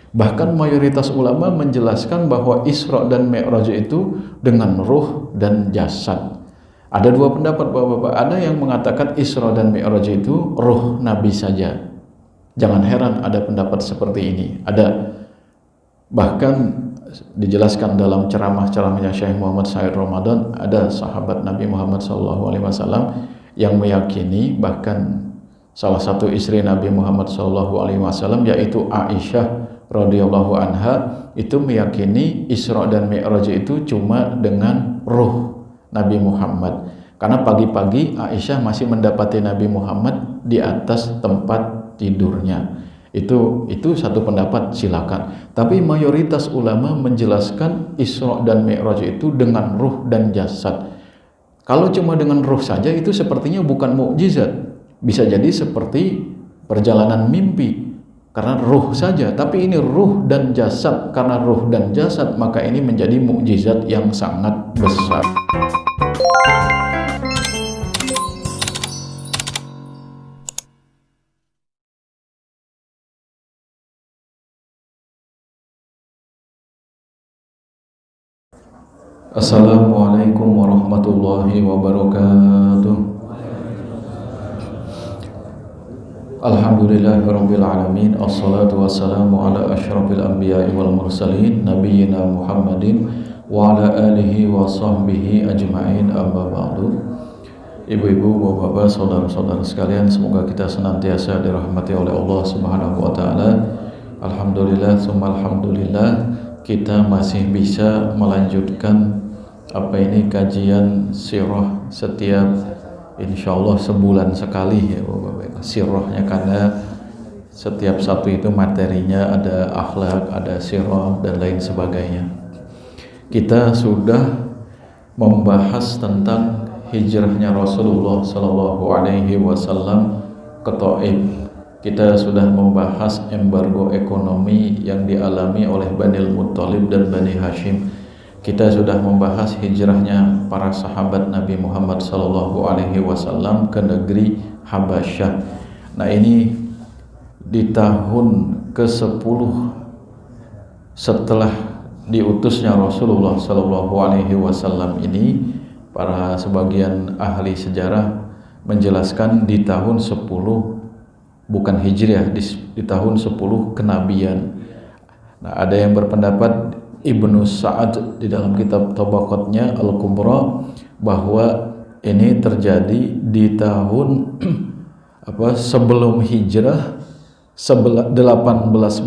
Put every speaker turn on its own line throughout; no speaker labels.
Bahkan mayoritas ulama menjelaskan bahwa Isra dan Mi'raj itu dengan ruh dan jasad. Ada dua pendapat Bapak-bapak. Ada yang mengatakan Isra dan Mi'raj itu ruh Nabi saja. Jangan heran ada pendapat seperti ini. Ada, bahkan dijelaskan dalam ceramah-ceramahnya Syekh Muhammad Said Ramadan, ada sahabat Nabi Muhammad SAW yang meyakini, bahkan salah satu istri Nabi Muhammad SAW yaitu Aisyah radhiyallahu anha itu meyakini Isra dan Mi'raj itu cuma dengan ruh Nabi Muhammad, karena pagi-pagi Aisyah masih mendapati Nabi Muhammad di atas tempat tidurnya. Itu satu pendapat, silakan. Tapi mayoritas ulama menjelaskan Isra dan Mi'raj itu dengan ruh dan jasad. Kalau cuma dengan ruh saja itu sepertinya bukan mukjizat, bisa jadi seperti perjalanan mimpi karena ruh saja. Tapi ini ruh dan jasad, karena ruh dan jasad maka ini menjadi mukjizat yang sangat besar. Assalamualaikum warahmatullahi wabarakatuh. Alhamdulillahirabbil alamin. Assalatu wassalamu ala asyrafil anbiya'i wal mursalin nabiyyina Muhammadin wa ala alihi wa sahbihi ajma'in, amma ba'du. Ibu-ibu, bapak-bapak, saudara-saudara sekalian, semoga kita senantiasa dirahmati oleh Allah Subhanahu wa taala. Alhamdulillah summa alhamdulillah, kita masih bisa melanjutkan kajian sirah setiap insyaallah sebulan sekali ya Bapak-bapak. Sirahnya karena setiap satu itu materinya ada akhlak, ada sirah dan lain sebagainya. Kita sudah membahas tentang hijrahnya Rasulullah Shallallahu Alaihi Wasallam ke Taif. Kita sudah membahas embargo ekonomi yang dialami oleh Bani Muttalib dan Bani Hashim. Kita sudah membahas hijrahnya para sahabat Nabi Muhammad SAW ke negeri Habasyah. Nah, ini di tahun ke-10 setelah diutusnya Rasulullah SAW ini, para sebagian ahli sejarah menjelaskan di tahun 10, bukan hijriah, di tahun 10 kenabian. Nah, ada yang berpendapat Ibnu Sa'ad di dalam kitab Tabaqatnya Al-Kubra bahwa ini terjadi di tahun sebelum hijrah, 18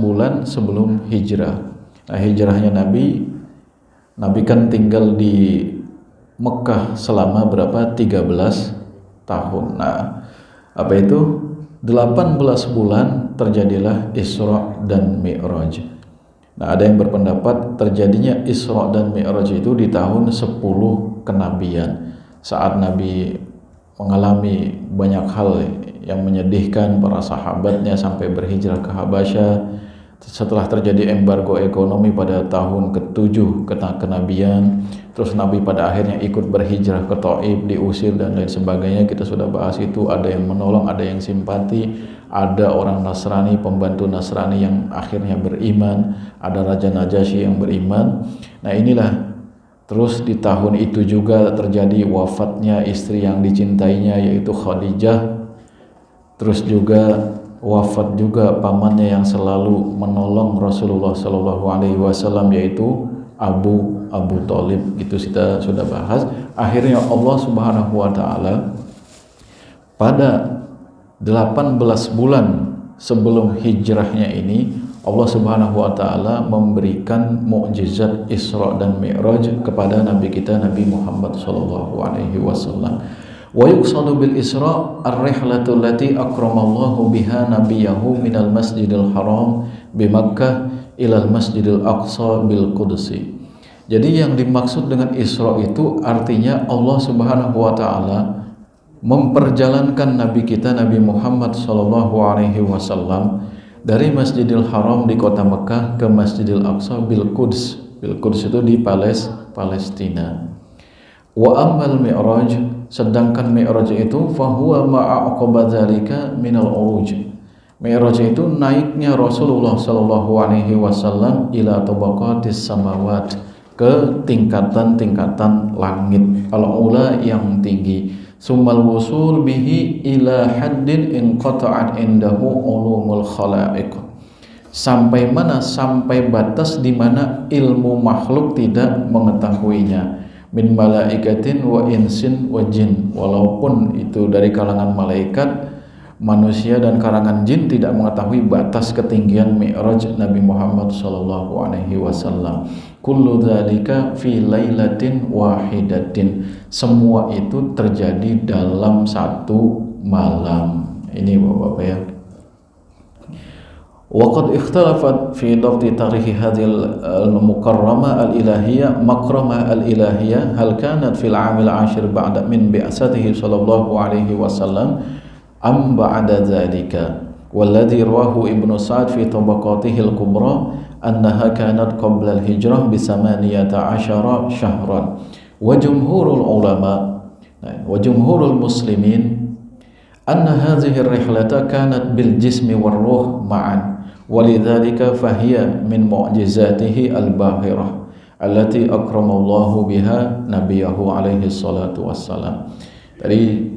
bulan sebelum hijrah. Nah, hijrahnya Nabi kan tinggal di Mekah selama berapa? 13 tahun. Nah, 18 bulan terjadilah Isra dan Mi'raj. Nah, ada yang berpendapat terjadinya Isra dan Mi'raj itu di tahun 10 kenabian, saat Nabi mengalami banyak hal yang menyedihkan para sahabatnya sampai berhijrah ke Habasyah. Setelah terjadi embargo ekonomi pada tahun ke-7 kenabian, terus Nabi pada akhirnya ikut berhijrah ke Taif, diusir dan lain sebagainya. Kita sudah bahas itu, ada yang menolong, ada yang simpati, ada orang Nasrani, pembantu Nasrani yang akhirnya beriman, ada Raja Najasyi yang beriman. Nah, inilah terus di tahun itu juga terjadi wafatnya istri yang dicintainya yaitu Khadijah. Terus juga wafat juga pamannya yang selalu menolong Rasulullah SAW yaitu Abu Thalib. Gitu kita sudah bahas. Akhirnya Allah Subhanahu wa taala pada 18 bulan sebelum hijrahnya ini, Allah Subhanahu wa taala memberikan mukjizat Isra dan Mi'raj kepada Nabi kita Nabi Muhammad sallallahu alaihi wasallam. Wa yuqsadu bil Isra ar-rihlatu allati akramallahu biha nabiyahu minal Masjidil Haram bi Makkah ilal Masjidil Aqsa bil Qudsi. Jadi yang dimaksud dengan Isra itu artinya Allah Subhanahu wa taala memperjalankan Nabi kita Nabi Muhammad sallallahu alaihi wasallam dari Masjidil Haram di kota Mekah ke Masjidil Aqsa bil Quds. Bil Quds itu di Palestina. Wa ammal Mi'raj, sedangkan Mi'raj itu fahuwa ma'a aqaba dzalika minal uruj. Mi'raj itu naiknya Rasulullah Shallallahu Alaihi Wasallam ila tabaqatis samawat, ke tingkatan-tingkatan langit al-ula yang tinggi. Summal wusul bihi ila haddin inqata'at indahu ulumul khalaiq. Sampai mana? Sampai batas di mana ilmu makhluk tidak mengetahuinya. Min malaikatin wa insin wa jin. Walaupun itu dari kalangan malaikat, manusia dan kalangan jin tidak mengetahui batas ketinggian Mi'raj Nabi Muhammad sallallahu alaihi wasallam. Kullu dzalika fi lailatin wahidatin. Semua itu terjadi dalam satu malam. Ini Bapak-bapak ya. Waqad ikhtalafat fi dhabti tarikh hadhil al-mukarramah al-ilahiyah makramah al-ilahiyah hal kanat fil 'amil 'ashir ba'da min bi'asatihi sallallahu alaihi wasallam am ba'da dzalika. Walladhi rawahu Ibnu Sa'd fi tabaqatihi al-kubra annaha kanat qabla al-hijrah bi 18 syahran. Wa jumhurul ulama wa jumhurul muslimin anna hadhihi ar-rihlata kanat bil jismi war ruh ma'an. Walidzalika fahiya min mu'jizatihi al-bahirah allati akramallahu biha nabiyahu alaihi salatu wassalam. Tadi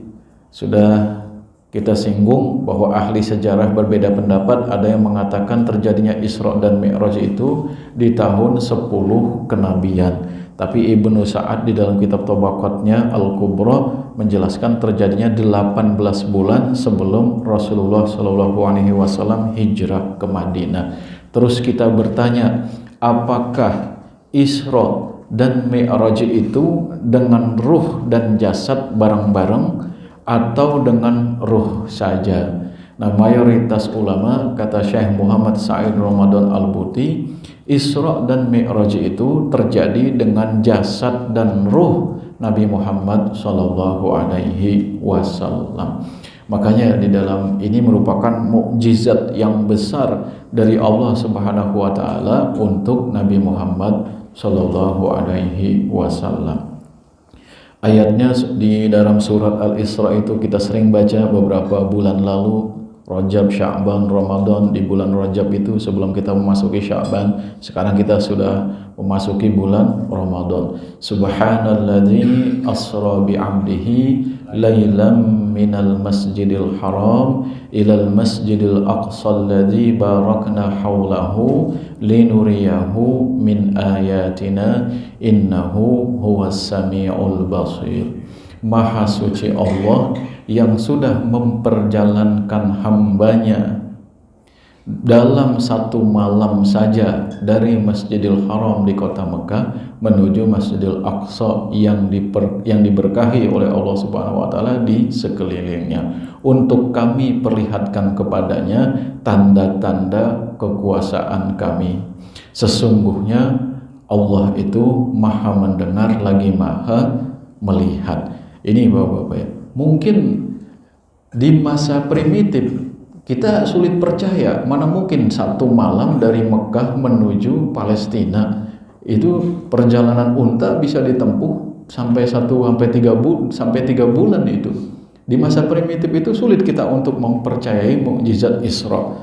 sudah kita singgung bahwa ahli sejarah berbeda pendapat. Ada yang mengatakan terjadinya Isra dan Mi'raj itu di tahun 10 kenabian. Tapi Ibnu Sa'ad di dalam kitab Tabaqatnya Al-Kubra menjelaskan terjadinya 18 bulan sebelum Rasulullah SAW hijrah ke Madinah. Terus kita bertanya, apakah Isra dan Mi'raj itu dengan ruh dan jasad bareng-bareng atau dengan ruh saja? Nah, mayoritas ulama, kata Syekh Muhammad Sa'id Ramadan Al-Buti, Isra dan Mi'raj itu terjadi dengan jasad dan ruh Nabi Muhammad Sallallahu Alaihi Wasallam. Makanya di dalam ini merupakan mukjizat yang besar dari Allah Subhanahu Wa Taala untuk Nabi Muhammad Sallallahu Alaihi Wasallam. Ayatnya di dalam surat Al-Isra itu kita sering baca beberapa bulan lalu, Rajab, Sya'ban, Ramadan. Di bulan Rajab itu sebelum kita memasuki Sya'ban, sekarang kita sudah memasuki bulan Ramadan. Subhanalladzi asra bi'abdihi lailam minal masjidil haram ilal masjidil aqsa alladzi barakna haulahu linuriyahu min ayatina innahu huwas samiul basir. Maha suci Allah yang sudah memperjalankan hambanya dalam satu malam saja dari Masjidil Haram di kota Mekah menuju Masjidil Aqsa yang diberkahi oleh Allah Subhanahu wa taala di sekelilingnya, untuk kami perlihatkan kepadanya tanda-tanda kekuasaan kami. Sesungguhnya Allah itu Maha mendengar lagi Maha melihat. Ini Bapak-bapak ya, mungkin di masa primitif kita sulit percaya, mana mungkin satu malam dari Mekah menuju Palestina itu perjalanan unta bisa ditempuh sampai 3 bulan itu. Di masa primitif itu sulit kita untuk mempercayai mukjizat Isra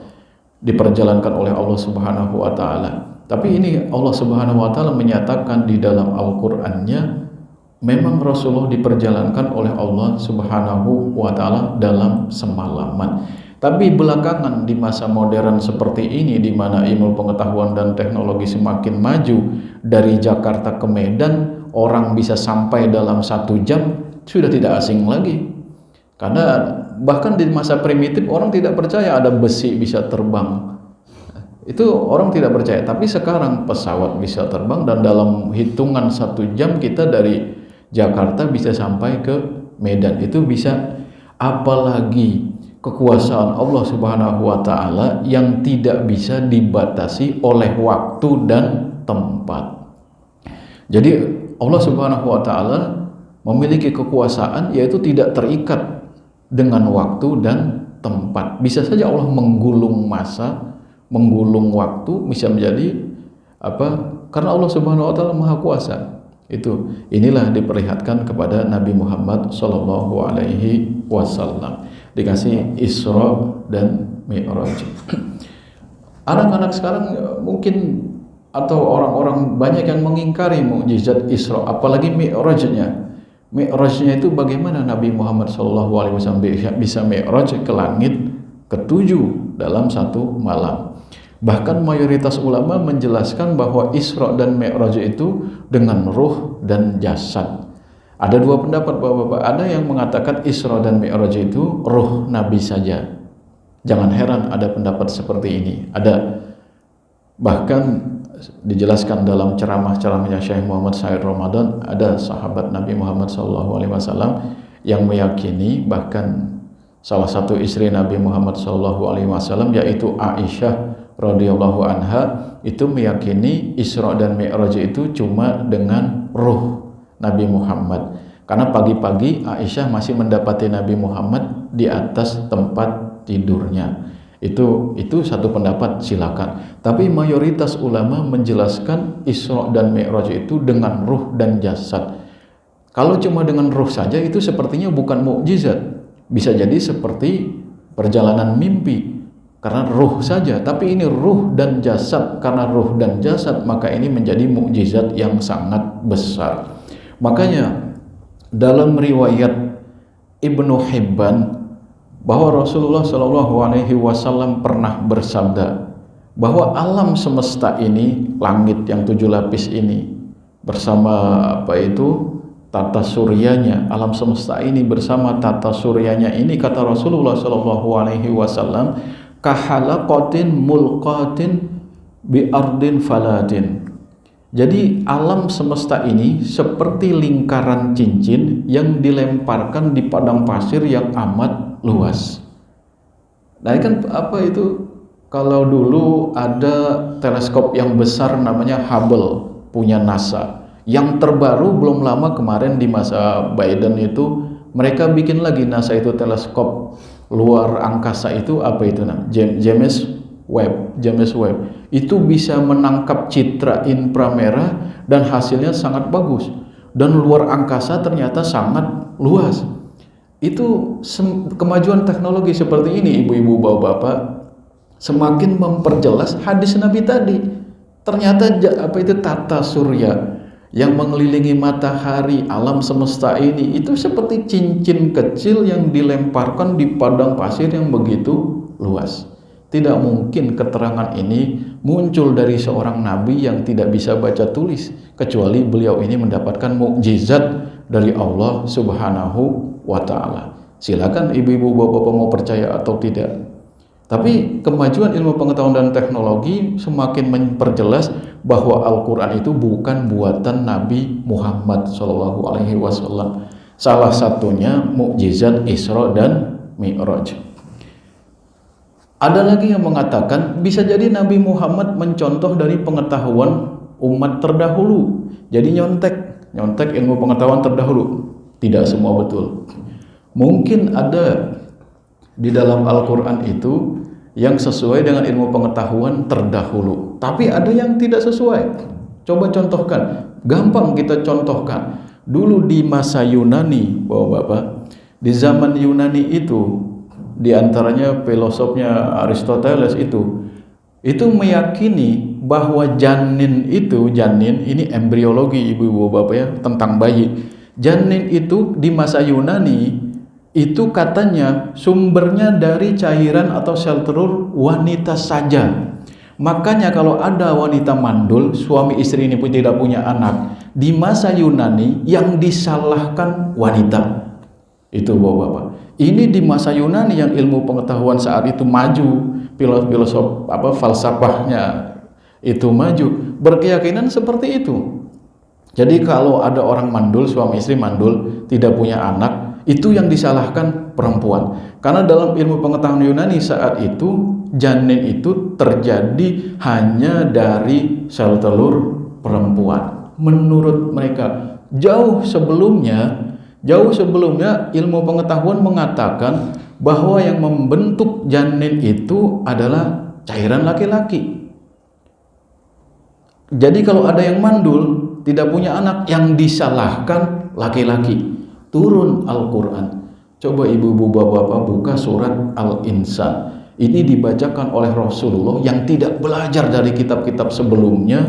diperjalankan oleh Allah Subhanahu wa taala. Tapi ini Allah Subhanahu wa taala menyatakan di dalam Al-Qur'annya, memang Rasulullah diperjalankan oleh Allah Subhanahu wa taala dalam semalaman. Tapi belakangan di masa modern seperti ini, di mana ilmu pengetahuan dan teknologi semakin maju, dari Jakarta ke Medan orang bisa sampai dalam 1 jam, sudah tidak asing lagi. Karena bahkan di masa primitif orang tidak percaya ada besi bisa terbang. Itu orang tidak percaya. Tapi sekarang pesawat bisa terbang dan dalam hitungan 1 jam kita dari Jakarta bisa sampai ke Medan. Itu bisa, apalagi kekuasaan Allah Subhanahu wa taala yang tidak bisa dibatasi oleh waktu dan tempat. Jadi Allah Subhanahu wa taala memiliki kekuasaan yaitu tidak terikat dengan waktu dan tempat. Bisa saja Allah menggulung masa, menggulung waktu, bisa menjadi karena Allah Subhanahu wa taala Maha Kuasa. Inilah diperlihatkan kepada Nabi Muhammad Sallallahu Alaihi Wasallam, dikasih Isra dan Mi'raj. Anak-anak sekarang mungkin atau orang-orang banyak yang mengingkari mukjizat Isra, apalagi Mi'rajnya. Mi'rajnya itu bagaimana Nabi Muhammad SAW bisa Mi'raj ke langit ketujuh dalam satu malam. Bahkan mayoritas ulama menjelaskan bahwa Isra dan Mi'raj itu dengan ruh dan jasad. Ada dua pendapat Bapak-bapak. Ada yang mengatakan Isra dan Mi'raj itu ruh Nabi saja. Jangan heran ada pendapat seperti ini. Ada, bahkan dijelaskan dalam ceramah-ceramahnya Syekh Muhammad Said Ramadan, ada sahabat Nabi Muhammad SAW yang meyakini, bahkan salah satu istri Nabi Muhammad SAW yaitu Aisyah radhiyallahu anha itu meyakini Isra dan Mi'raj itu cuma dengan ruh Nabi Muhammad. Karena pagi-pagi Aisyah masih mendapati Nabi Muhammad di atas tempat tidurnya. Itu satu pendapat, silakan. Tapi mayoritas ulama menjelaskan Isra dan Mi'raj itu dengan ruh dan jasad. Kalau cuma dengan ruh saja itu sepertinya bukan mukjizat. Bisa jadi seperti perjalanan mimpi karena ruh saja, tapi ini ruh dan jasad. Karena ruh dan jasad maka ini menjadi mukjizat yang sangat besar. Makanya dalam riwayat Ibnu Hibban bahwa Rasulullah SAW pernah bersabda bahwa alam semesta ini, langit yang 7 lapis ini bersama tata suryanya, alam semesta ini bersama tata suryanya ini, kata Rasulullah SAW, kahalaqatin mulqatin bi ardin faladin. Jadi alam semesta ini seperti lingkaran cincin yang dilemparkan di padang pasir yang amat luas. Nah, kan kalau dulu ada teleskop yang besar namanya Hubble punya NASA. Yang terbaru belum lama kemarin di masa Biden itu mereka bikin lagi NASA itu teleskop luar angkasa itu James Webb. Itu bisa menangkap citra inframerah dan hasilnya sangat bagus. Dan luar angkasa ternyata sangat luas. Itu kemajuan teknologi seperti ini, ibu-ibu, bapak-bapak, semakin memperjelas hadis Nabi tadi. Ternyata tata surya yang mengelilingi matahari, alam semesta ini itu seperti cincin kecil yang dilemparkan di padang pasir yang begitu luas. Tidak mungkin keterangan ini muncul dari seorang nabi yang tidak bisa baca tulis, kecuali beliau ini mendapatkan mukjizat dari Allah Subhanahu wa ta'ala. Silakan ibu-ibu bapak-bapak mau percaya atau tidak. Tapi kemajuan ilmu pengetahuan dan teknologi semakin memperjelas bahwa Al-Quran itu bukan buatan Nabi Muhammad SAW. Salah satunya mukjizat Isra dan Mi'raj. Ada lagi yang mengatakan bisa jadi Nabi Muhammad mencontoh dari pengetahuan umat terdahulu. Jadi nyontek ilmu pengetahuan terdahulu. Tidak semua betul. Mungkin ada di dalam Al-Quran itu yang sesuai dengan ilmu pengetahuan terdahulu, tapi ada yang tidak sesuai. Coba contohkan, gampang kita contohkan. Dulu di masa Yunani, bapak-bapak, di zaman Yunani itu, di antaranya filosofnya Aristoteles itu meyakini bahwa janin ini embriologi ibu-ibu bapak ya, tentang bayi. Janin itu di masa Yunani itu katanya sumbernya dari cairan atau sel telur wanita saja. Makanya kalau ada wanita mandul, suami istri ini pun tidak punya anak, di masa Yunani yang disalahkan wanita. Itu bapak-bapak. Ini di masa Yunani yang ilmu pengetahuan saat itu maju, filosof falsafahnya itu maju, berkeyakinan seperti itu. Jadi kalau ada orang mandul, suami istri mandul, tidak punya anak, itu yang disalahkan perempuan. Karena dalam ilmu pengetahuan Yunani saat itu, janin itu terjadi hanya dari sel telur perempuan. Menurut mereka, jauh sebelumnya ilmu pengetahuan mengatakan bahwa yang membentuk janin itu adalah cairan laki-laki. Jadi kalau ada yang mandul, tidak punya anak, yang disalahkan laki-laki. Turun Al-Quran. Coba ibu-ibu bapak-bapak buka surat Al-Insan. Ini dibacakan oleh Rasulullah yang tidak belajar dari kitab-kitab sebelumnya.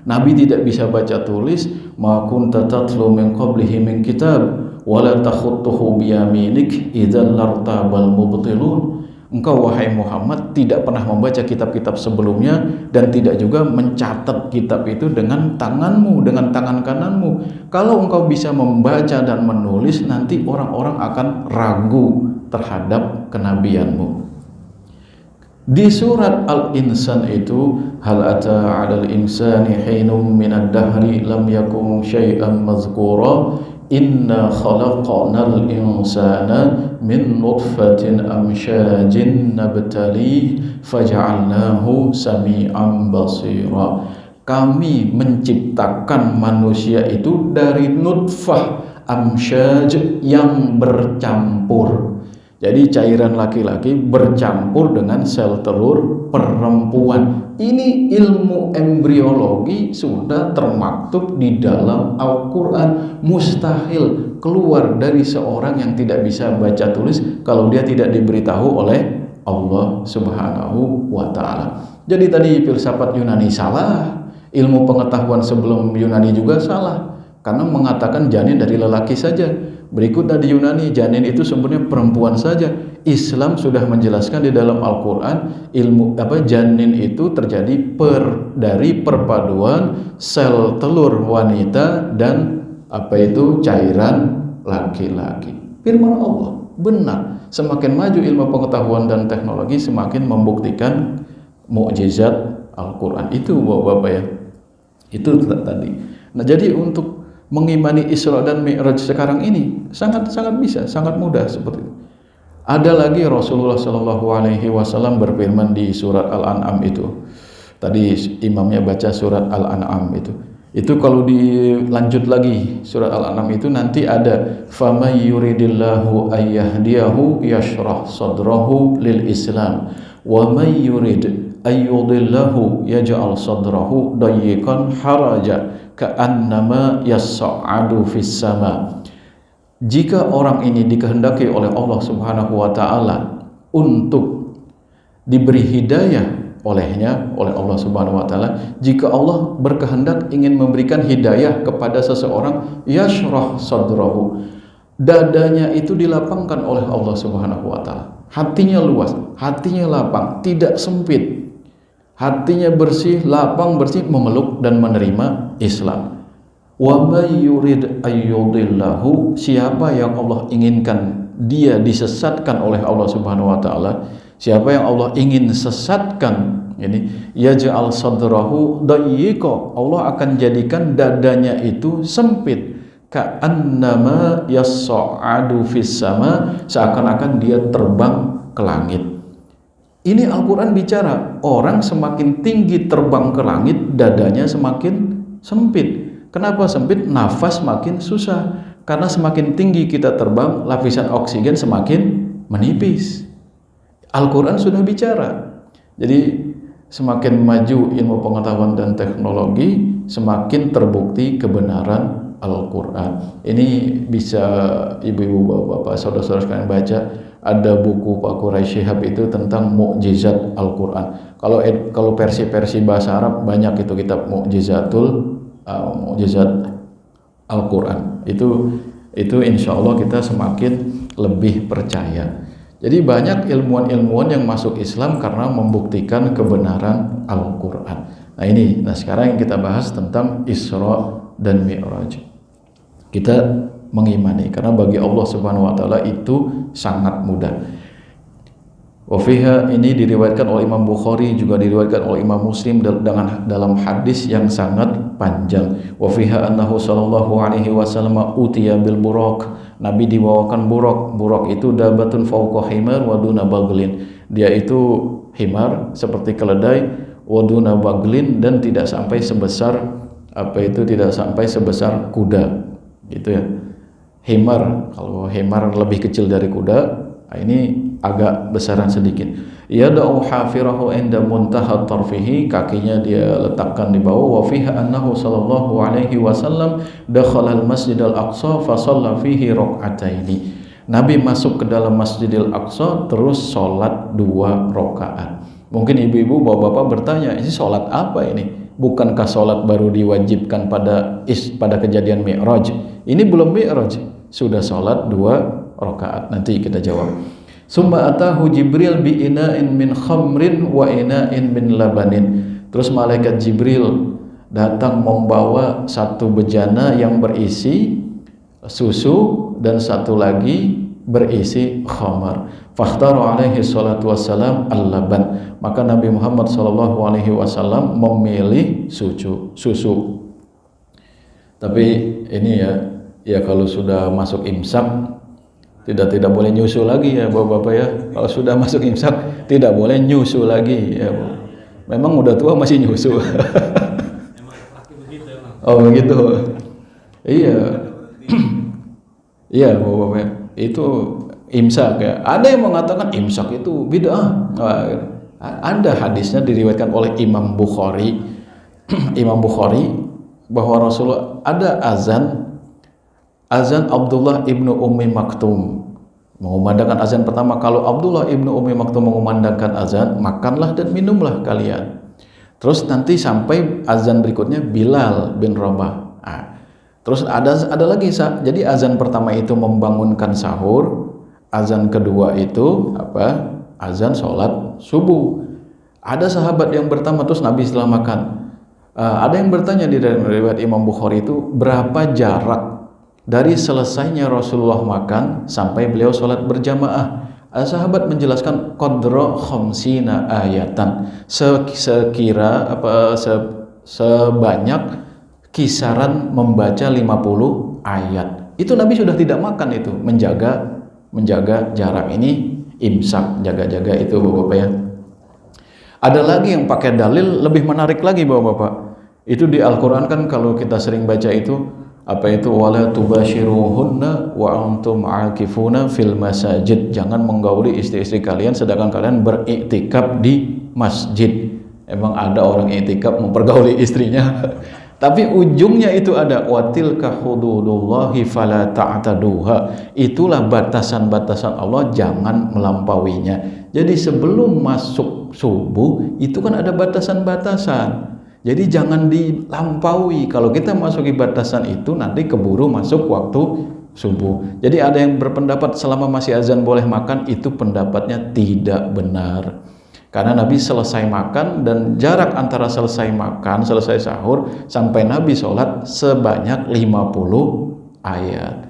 Nabi tidak bisa baca tulis. Ma kunta tatlu min qablihi min kitab wala takhutuhu biyaminik idzal lartabal mubtilun. Engkau wahai Muhammad tidak pernah membaca kitab-kitab sebelumnya dan tidak juga mencatat kitab itu dengan tanganmu, dengan tangan kananmu. Kalau engkau bisa membaca dan menulis, nanti orang-orang akan ragu terhadap kenabianmu. Di surat Al-Insan itu, hal ata 'alal insani hinum minad dahri lam yakun syai'an mazkura inna khalaqnal insana min nutfatin amsyajin nabtalih faja'alnahu sami'an basira. Kami menciptakan manusia itu dari nutfah amsyaj yang bercampur. Jadi cairan laki-laki bercampur dengan sel telur perempuan. Ini ilmu embriologi sudah termaktub di dalam Al-Quran. Mustahil keluar dari seorang yang tidak bisa baca tulis kalau dia tidak diberitahu oleh Allah Subhanahu wa Ta'ala. Jadi tadi filsafat Yunani salah, ilmu pengetahuan sebelum Yunani juga salah, karena mengatakan janin dari lelaki saja. Berikut dari Yunani, janin itu sebenarnya perempuan saja. Islam sudah menjelaskan di dalam Al-Quran, janin itu terjadi dari perpaduan sel telur wanita dan cairan laki-laki. Firman Allah benar. Semakin maju ilmu pengetahuan dan teknologi, semakin membuktikan mukjizat Al-Quran. Itu Bapak ya. Itu tadi. Nah, jadi untuk mengimani Isra dan Mi'raj sekarang ini sangat bisa, sangat mudah seperti itu. Ada lagi Rasulullah Shallallahu Alaihi Wasallam berfirman di surat Al-An'am itu. Tadi imamnya baca surat Al-An'am itu. Itu kalau dilanjut lagi surat Al-An'am itu nanti ada famay yuridillahu ayyahdiyahu yashrah sadrahu lil Islam wa may yurid ayyudillahu yaj'al sadrahu dayyikan haraja ka'annama yas'adu fis sama. Jika orang ini dikehendaki oleh Allah Subhanahu wa Ta'ala untuk diberi hidayah oleh Allah Subhanahu wa Ta'ala, jika Allah berkehendak ingin memberikan hidayah kepada seseorang, yashrah sadrahu, dadanya itu dilapangkan oleh Allah Subhanahu wa Ta'ala. Hatinya luas, hatinya lapang, tidak sempit. Hatinya bersih, lapang, bersih, memeluk dan menerima Islam. Wa may yurid ayyudillahu, siapa yang Allah inginkan dia disesatkan oleh Allah Subhanahu wa Ta'ala, siapa yang Allah ingin sesatkan, ini yaj'al sadrahu dayyiqa, Allah akan jadikan dadanya itu sempit, ka'annama yas'adu fis sama, seakan-akan dia terbang ke langit. Ini Al-Quran bicara, orang semakin tinggi terbang ke langit, dadanya semakin sempit. Kenapa sempit? Nafas makin susah. Karena semakin tinggi kita terbang, lapisan oksigen semakin menipis. Al-Quran sudah bicara. Jadi semakin maju ilmu pengetahuan dan teknologi, semakin terbukti kebenaran Al-Quran. Ini bisa ibu-ibu, bapak-bapak, saudara-saudara sekalian baca. Ada buku Pak Quraisy Shihab itu tentang mukjizat Al-Quran. Kalau versi bahasa Arab banyak itu kitab mukjizat Al-Quran. Itu insya Allah kita semakin lebih percaya. Jadi banyak ilmuwan-ilmuwan yang masuk Islam karena membuktikan kebenaran Al-Quran. Nah sekarang yang kita bahas tentang Isra dan Mi'raj. Kita mengimani karena bagi Allah Subhanahu wa Ta'ala itu sangat mudah. Wa fiha, ini diriwayatkan oleh Imam Bukhari, juga diriwayatkan oleh Imam Muslim dalam hadis yang sangat panjang. Wa fiha annahu sallallahu alaihi wasallam utiya bil buraq, Nabi dibawakan buraq. Buraq itu dabatun fawqa himar wa duna baglin, dia itu himar seperti keledai, wa duna baglin, dan tidak sampai sebesar kuda gitu ya. Himar, kalau himar lebih kecil dari kuda, ini agak besaran sedikit. Yada'u hafirahu inda muntaha tarfihi, kakinya dia letakkan di bawah. Wa fiha annahu sallallahu alaihi wasallam dakhala al-masjid al-aqsa fa shalla fihi rak'ataini. Nabi masuk ke dalam Masjidil Aqsa terus sholat 2 rakaat. Mungkin ibu-ibu bapak-bapak bertanya, ini sholat apa ini? Bukankah sholat baru diwajibkan pada kejadian Mi'raj? Ini belum Mi'raj, sudah sholat 2 rakaat. Nanti kita jawab. Summa atahu Jibril bi ina'in min khamrin wa ina'in min labanin. Terus malaikat Jibril datang membawa satu bejana yang berisi susu dan satu lagi berisi khamar. Fakhtaru alaihi salatu wassalam al-laban. Maka Nabi Muhammad sallallahu alaihi wasallam memilih susu. Tapi ini ya kalau sudah masuk imsak tidak boleh nyusu lagi ya bapak-bapak ya. Kalau sudah masuk imsak tidak boleh nyusu lagi ya. Memang udah tua masih nyusu. Oh begitu. Iya. Iya bapak-bapak. Itu imsak ya. Ada yang mengatakan imsak itu bid'ah. Ada hadisnya diriwayatkan oleh Imam Bukhari. Imam Bukhari bahwa Rasulullah ada azan Abdullah ibnu Ummi Maktum mengumandangkan azan pertama. Kalau Abdullah ibnu Ummi Maktum mengumandangkan azan, makanlah dan minumlah kalian. Terus nanti sampai azan berikutnya Bilal bin Rabah. Terus ada lagi, jadi azan pertama itu membangunkan sahur, azan kedua itu apa? Azan sholat subuh. Ada sahabat yang bertanya terus Nabi setelah makan. Ada yang bertanya di dalam riwayat Imam Bukhari itu berapa jarak dari selesainya Rasulullah makan sampai beliau sholat berjamaah. Sahabat menjelaskan qadra khamsina ayatan, sebanyak kisaran membaca 50 ayat. Itu Nabi sudah tidak makan, itu menjaga jarak. Ini imsak, jaga-jaga itu bapak-bapak ya. Ada lagi yang pakai dalil lebih menarik lagi bapak-bapak. Itu di Al-Quran kan kalau kita sering baca itu apa itu wala tubashiruhunna wa antum aakifuna fil masajid. Jangan menggauli istri-istri kalian sedangkan kalian beriktikaf di masjid. Emang ada orang iktikaf mempergauli istrinya? Tapi ujungnya itu ada watilka hududullahi fala ta'taduha. Itulah batasan-batasan Allah, jangan melampauinya. Jadi sebelum masuk subuh itu kan ada batasan-batasan. Jadi jangan dilampaui. Kalau kita masuki batasan itu nanti keburu masuk waktu subuh. Jadi ada yang berpendapat selama masih azan boleh makan, itu pendapatnya tidak benar. Karena Nabi selesai makan dan jarak antara selesai makan, selesai sahur sampai Nabi sholat sebanyak 50 ayat.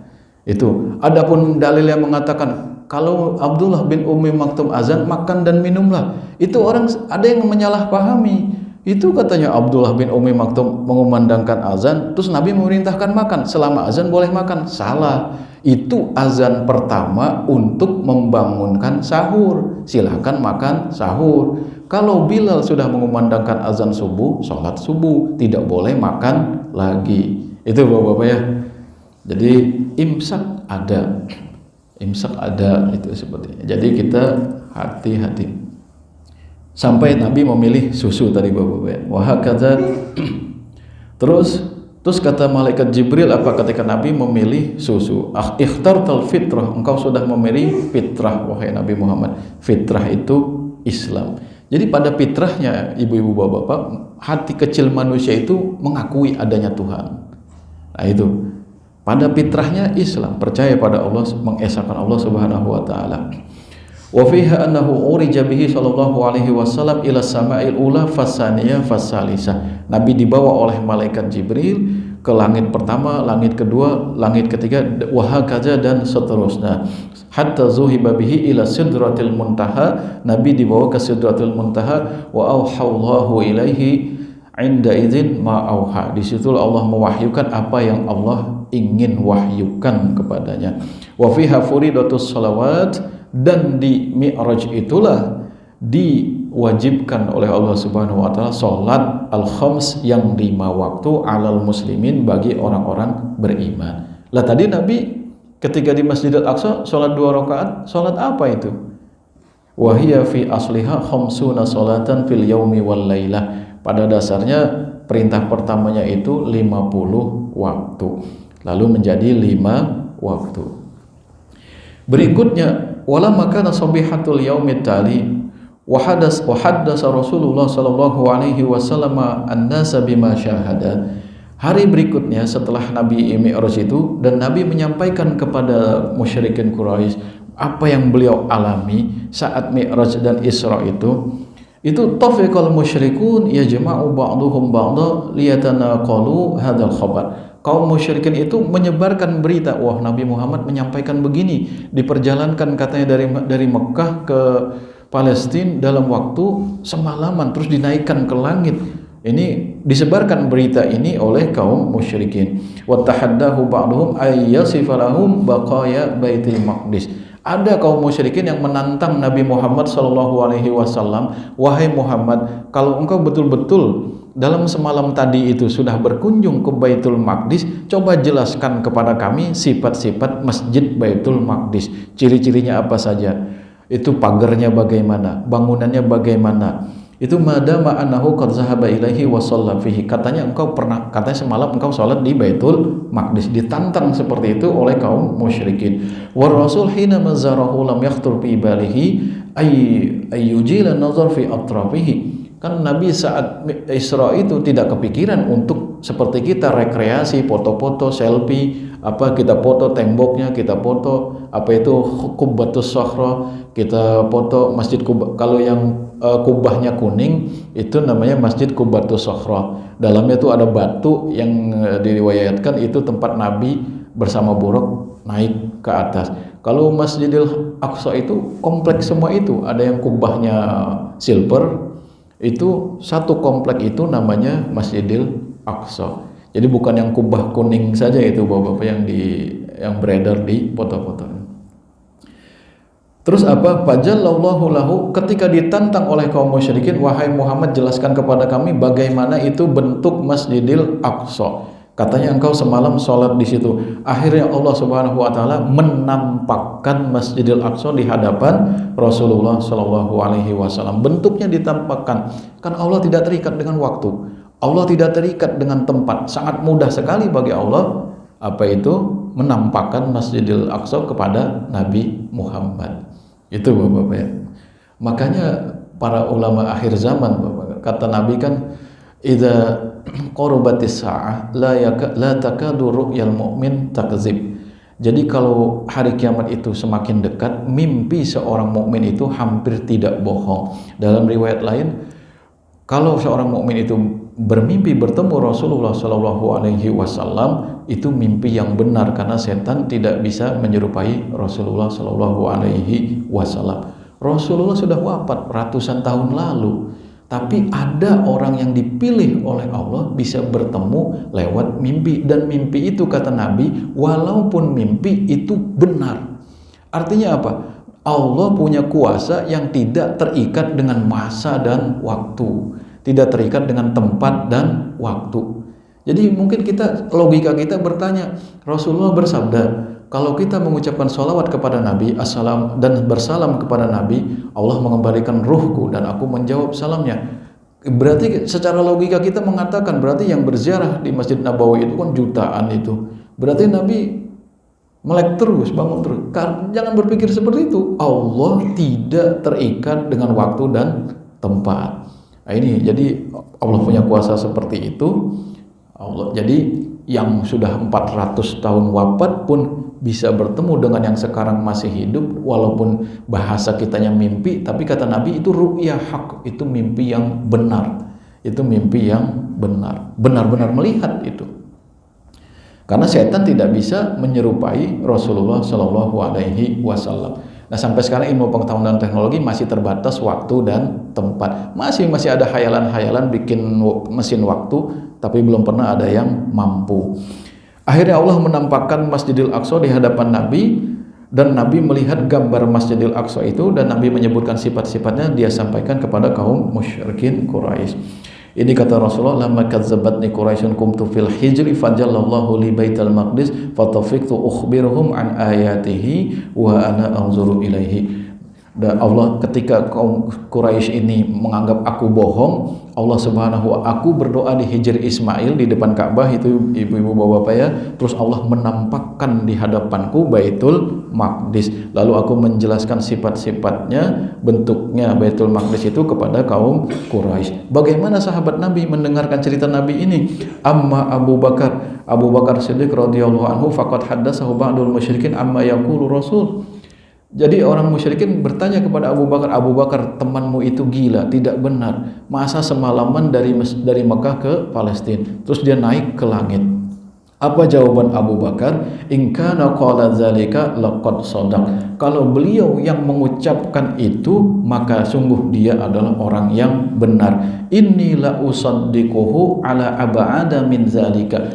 Itu. Adapun dalil yang mengatakan kalau Abdullah bin Ummi Maktum azan makan dan minumlah, itu orang ada yang menyalahpahami. Itu katanya Abdullah bin Ummi Maktum mengumandangkan azan, terus Nabi memerintahkan makan. Selama azan boleh makan. Salah. Itu azan pertama untuk membangunkan sahur. Silakan makan sahur. Kalau Bilal sudah mengumandangkan azan subuh, sholat subuh, tidak boleh makan lagi. Itu bapak-bapak ya. Jadi imsak ada. Imsak ada itu sepertinya. Jadi kita hati-hati. Sampai Nabi memilih susu tadi bapak-bapak. Wahakadza. Terus kata malaikat Jibril apa ketika Nabi memilih susu? Ikhtartal fitrah, engkau sudah memilih fitrah wahai Nabi Muhammad. Fitrah itu Islam. Jadi pada fitrahnya ibu-ibu bapak-bapak, hati kecil manusia itu mengakui adanya Tuhan. Nah itu. Pada fitrahnya Islam, percaya pada Allah, mengesahkan Allah Subhanahu wa taala. Wa fiha annahu urija bihi sallallahu alaihi wasallam ila sama'il ula fasaniyah fasalisa. Nabi dibawa oleh malaikat Jibril ke langit pertama, langit kedua, langit ketiga, wahakaza dan seterusnya. Hatta zuhiba bihi ila sidratil muntaha. Nabi dibawa ke sidratil muntaha wa auhallahu ilaihi inda idzin ma auha. Di situ Allah mewahyukan apa yang Allah ingin wahyukan kepadanya. Wa fiha furidatus salawat. Dan di Mi'raj itulah diwajibkan oleh Allah Subhanahu wa taala salat al-khams yang 5 waktu alal muslimin bagi orang-orang beriman. Lah tadi Nabi ketika di Masjidil Aqsa salat 2 rakaat, salat apa itu? Wa hiya fi asliha khamsuna salatan fil yaumi wal lailah. Pada dasarnya perintah pertamanya itu 50 waktu. Lalu menjadi 5 waktu. Berikutnya, wala makana sabihatul yaumit tali wa haddasa Rasulullah sallallahu alaihi wasallam an-nasa bima syahada. Hari berikutnya setelah Nabi Mi'raj itu, dan Nabi menyampaikan kepada musyrikin Quraisy apa yang beliau alami saat Mi'raj dan Isra itu tafiqal musyrikun yajma'u ba'duhum ba'da liyatanaqalu hadzal khabar. Kaum musyrikin itu menyebarkan berita, wah Nabi Muhammad menyampaikan begini, diperjalankan katanya dari Mekah ke Palestina dalam waktu semalaman, terus dinaikkan ke langit. Ini disebarkan berita ini oleh kaum musyrikin. Wa tahaddahu ba'duhum ay yasifa lahum baqaya Baitul Maqdis. Ada kaum musyrikin yang menantang Nabi Muhammad sallallahu alaihi wasallam, wahai Muhammad, kalau engkau betul-betul dalam semalam tadi itu sudah berkunjung ke Baitul Maqdis, coba jelaskan kepada kami sifat-sifat Masjid Baitul Maqdis. Ciri-cirinya apa saja? Itu pagarnya bagaimana, bangunannya bagaimana. Itu madama annahu qad zahaba ilaihi wa shalla fihi. Katanya semalam engkau salat di Baitul Maqdis. Ditantang seperti itu oleh kaum musyrikin. Wa Rasul hina mazarahu lam yakhtur fi balihi ayyujila nazar fi atrafihi. Kan Nabi saat Isra itu tidak kepikiran untuk seperti kita rekreasi, foto-foto, selfie, kita foto temboknya, kita foto Qubbatus Sakhra, kita foto Masjid Qubbah. Kalau yang kubahnya kuning itu namanya Masjid Qubbatus Sakhra. Dalamnya itu ada batu yang diriwayatkan itu tempat Nabi bersama buruk naik ke atas. Kalau Masjidil Aqsa itu kompleks semua itu, ada yang kubahnya silver. Itu satu komplek itu namanya Masjidil Aqsa. Jadi bukan yang kubah kuning saja itu bapak-bapak yang beredar di foto-foto. Terus apa? Fajallallahu lahu, ketika ditantang oleh kaum musyrikin, wahai Muhammad jelaskan kepada kami bagaimana itu bentuk Masjidil Aqsa. Katanya engkau semalam sholat di situ. Akhirnya Allah Subhanahu wa taala menampakkan Masjidil Aqsa di hadapan Rasulullah Shallallahu alaihi wasallam. Bentuknya ditampakkan. Kan Allah tidak terikat dengan waktu. Allah tidak terikat dengan tempat. Sangat mudah sekali bagi Allah menampakkan Masjidil Aqsa kepada Nabi Muhammad. Itu Bapak-bapak ya. Makanya para ulama akhir zaman, Bapak, kata Nabi kan, idza qurbatis sa'ah la takadu ru'yal mu'min takzib. Jadi kalau hari kiamat itu semakin dekat, mimpi seorang mukmin itu hampir tidak bohong. Dalam riwayat lain, kalau seorang mukmin itu bermimpi bertemu Rasulullah Shallallahu alaihi wasallam, itu mimpi yang benar, karena setan tidak bisa menyerupai Rasulullah Shallallahu alaihi wasallam. Rasulullah sudah wafat ratusan tahun lalu. Tapi ada orang yang dipilih oleh Allah bisa bertemu lewat mimpi. Dan mimpi itu kata Nabi, walaupun mimpi itu benar. Artinya apa? Allah punya kuasa yang tidak terikat dengan masa dan waktu, tidak terikat dengan tempat dan waktu. Jadi mungkin logika kita bertanya, Rasulullah bersabda, kalau kita mengucapkan sholawat kepada Nabi, assalam, dan bersalam kepada Nabi, Allah mengembalikan ruhku dan aku menjawab salamnya. Berarti secara logika kita mengatakan, berarti yang berziarah di Masjid Nabawi itu kan jutaan itu. Berarti Nabi melek terus, bangun terus. Jangan berpikir seperti itu. Allah tidak terikat dengan waktu dan tempat. Nah ini, jadi Allah punya kuasa seperti itu. Jadi yang sudah 400 tahun wafat pun bisa bertemu dengan yang sekarang masih hidup, walaupun bahasa kitanya mimpi, tapi kata Nabi itu ru'ya haq, itu mimpi yang benar, itu mimpi yang benar, benar-benar melihat itu. Karena setan tidak bisa menyerupai Rasulullah Shallallahu alaihi wasallam. Nah sampai sekarang ilmu pengetahuan dan teknologi masih terbatas waktu dan tempat. Masih ada hayalan-hayalan bikin mesin waktu, tapi belum pernah ada yang mampu. Akhirnya Allah menampakkan Masjidil Aqsa di hadapan Nabi, dan Nabi melihat gambar Masjidil Aqsa itu, dan Nabi menyebutkan sifat-sifatnya, dia sampaikan kepada kaum musyrikin Quraisy. Ini kata Rasulullah, lamma kadzabatni Quraisyun kumtu fil hijri fajallallahu li baital maqdis fatafiqtu ukhbiruhum an ayatihi wa ana anzuru ilaihi. Dan Allah ketika kaum Quraisy ini menganggap aku bohong, Allah Subhanahu wa aku berdoa di Hijr Ismail di depan Ka'bah itu ibu-ibu bapak-bapak ya. Terus Allah menampakkan di hadapanku Baitul Maqdis. Lalu aku menjelaskan sifat-sifatnya, bentuknya Baitul Maqdis itu kepada kaum Quraisy. Bagaimana sahabat Nabi mendengarkan cerita Nabi ini? Amma Abu Bakar Siddiq radhiyallahu anhu faqad haddatsahu ba'dul musyrikin amma yaqulu Rasul. Jadi orang musyrikin bertanya kepada Abu Bakar, temanmu itu gila, tidak benar. Masa semalaman dari Mekah ke Palestina, terus dia naik ke langit. Apa jawaban Abu Bakar? In kana qala dzalika laqad shadaq. Kalau beliau yang mengucapkan itu, maka sungguh dia adalah orang yang benar. Inni la usaddiquhu ala ab'ada min dzalika.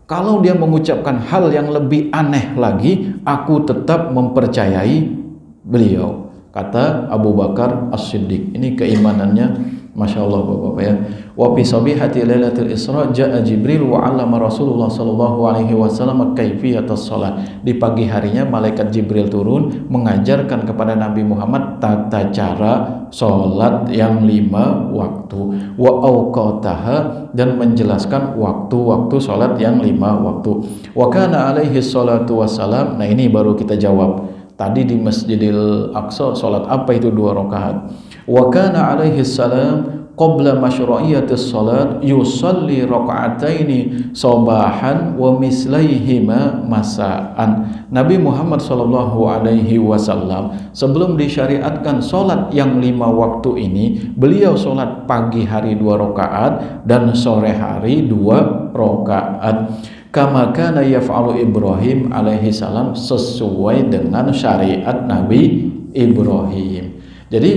Kalau dia mengucapkan hal yang lebih aneh lagi, aku tetap mempercayai beliau, kata Abu Bakar As-Siddiq. Ini keimanannya, Masya Allah bapak-bapak ya. Wa fi sabihati lailatul Isra ja'a Jibril wa 'allama Rasulullah sallallahu alaihi wasallam kaifiyatas shalah. Di pagi harinya malaikat Jibril turun mengajarkan kepada Nabi Muhammad tata cara salat yang 5 waktu, wa auqataha, dan menjelaskan waktu-waktu salat yang 5 waktu. Wa kana alaihi salatu wassalam. Nah ini baru kita jawab. Tadi di Masjidil Aqsa salat apa itu 2 rakaat. Wa kana alaihi salam qabla masyru'iyatis salat yusalli raka'ataini sabahan wa mislaihima masaan. Nabi Muhammad sallallahu alaihi wasallam sebelum disyariatkan salat yang 5 waktu ini, beliau salat pagi hari 2 rakaat dan sore hari 2 rakaat. Kama kana yaf'alu Ibrahim alaihi salam, sesuai dengan syariat Nabi Ibrahim. Jadi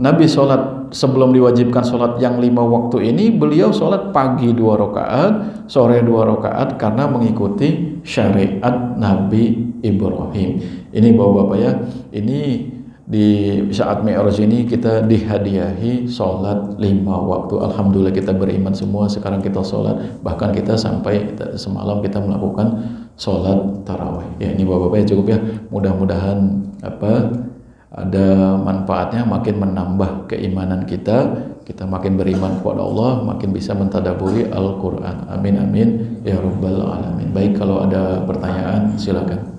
Nabi sholat sebelum diwajibkan sholat yang 5 waktu ini, beliau sholat pagi 2 rakaat, sore 2 rakaat karena mengikuti syariat Nabi Ibrahim. Ini bapak-bapak ya, ini di saat Mi'raj ini kita dihadiahi sholat 5 waktu. Alhamdulillah kita beriman semua. Sekarang kita sholat, bahkan kita sampai semalam kita melakukan sholat tarawih. Ya ini bapak-bapak ya cukup ya. Mudah-mudahan ada manfaatnya, makin menambah keimanan kita. Kita makin beriman kepada Allah, makin bisa mentadaburi Al-Quran. Amin amin ya rabbal alamin. Baik, kalau ada pertanyaan silakan.